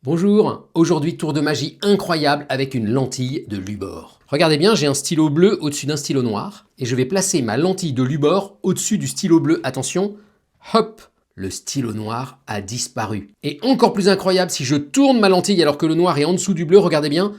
Bonjour, aujourd'hui tour de magie incroyable avec une lentille de Lubor. Regardez bien, j'ai un stylo bleu au-dessus d'un stylo noir et je vais placer ma lentille de Lubor au-dessus du stylo bleu. Attention, hop, le stylo noir a disparu. Et encore plus incroyable, si je tourne ma lentille alors que le noir est en dessous du bleu, regardez bien,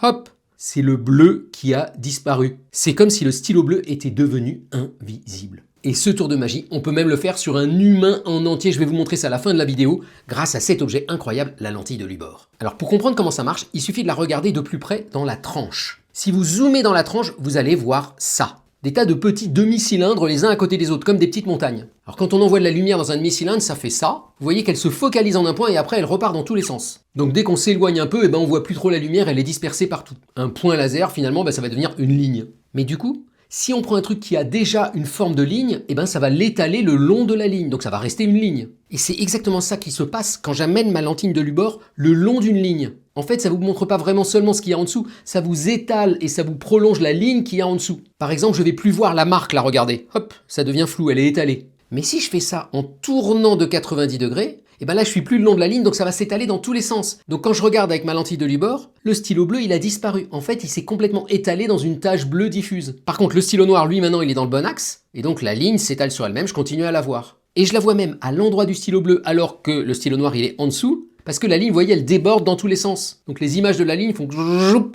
hop, c'est le bleu qui a disparu. C'est comme si le stylo bleu était devenu invisible. Et ce tour de magie, on peut même le faire sur un humain en entier. Je vais vous montrer ça à la fin de la vidéo, grâce à cet objet incroyable, la lentille de Lubor. Alors pour comprendre comment ça marche, il suffit de la regarder de plus près dans la tranche. Si vous zoomez dans la tranche, vous allez voir ça. Des tas de petits demi-cylindres les uns à côté des autres, comme des petites montagnes. Alors quand on envoie de la lumière dans un demi-cylindre, ça fait ça. Vous voyez qu'elle se focalise en un point et après elle repart dans tous les sens. Donc dès qu'on s'éloigne un peu, on voit plus trop la lumière, elle est dispersée partout. Un point laser, finalement, ça va devenir une ligne. Mais du coup, si on prend un truc qui a déjà une forme de ligne, ça va l'étaler le long de la ligne, donc ça va rester une ligne. Et c'est exactement ça qui se passe quand j'amène ma lentille de Lubor le long d'une ligne. En fait, ça vous montre pas vraiment seulement ce qu'il y a en dessous, ça vous étale et ça vous prolonge la ligne qu'il y a en dessous. Par exemple, je vais plus voir la marque là, regardez. Hop, ça devient flou, elle est étalée. Mais si je fais ça en tournant de 90 degrés, là je suis plus le long de la ligne, donc ça va s'étaler dans tous les sens. Donc quand je regarde avec ma lentille de Lubor, le stylo bleu il a disparu. En fait, il s'est complètement étalé dans une tache bleue diffuse. Par contre, le stylo noir, lui, maintenant, il est dans le bon axe, et donc la ligne s'étale sur elle-même, je continue à la voir. Et je la vois même à l'endroit du stylo bleu, alors que le stylo noir il est en dessous, parce que la ligne, vous voyez, elle déborde dans tous les sens. Donc les images de la ligne font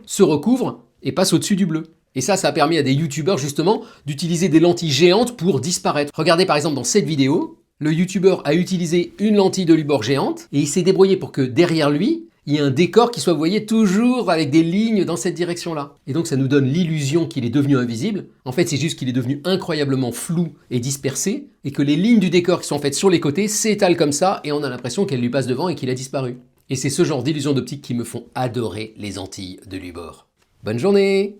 se recouvrent et passent au-dessus du bleu. Et ça a permis à des youtubeurs justement d'utiliser des lentilles géantes pour disparaître. Regardez par exemple dans cette vidéo, le youtubeur a utilisé une lentille de Lubor géante et il s'est débrouillé pour que derrière lui, il y ait un décor qui soit, vous voyez, toujours avec des lignes dans cette direction-là. Et donc ça nous donne l'illusion qu'il est devenu invisible. En fait, c'est juste qu'il est devenu incroyablement flou et dispersé et que les lignes du décor qui sont faites sur les côtés s'étalent comme ça et on a l'impression qu'elles lui passent devant et qu'il a disparu. Et c'est ce genre d'illusions d'optique qui me font adorer les lentilles de Lubor. Bonne journée!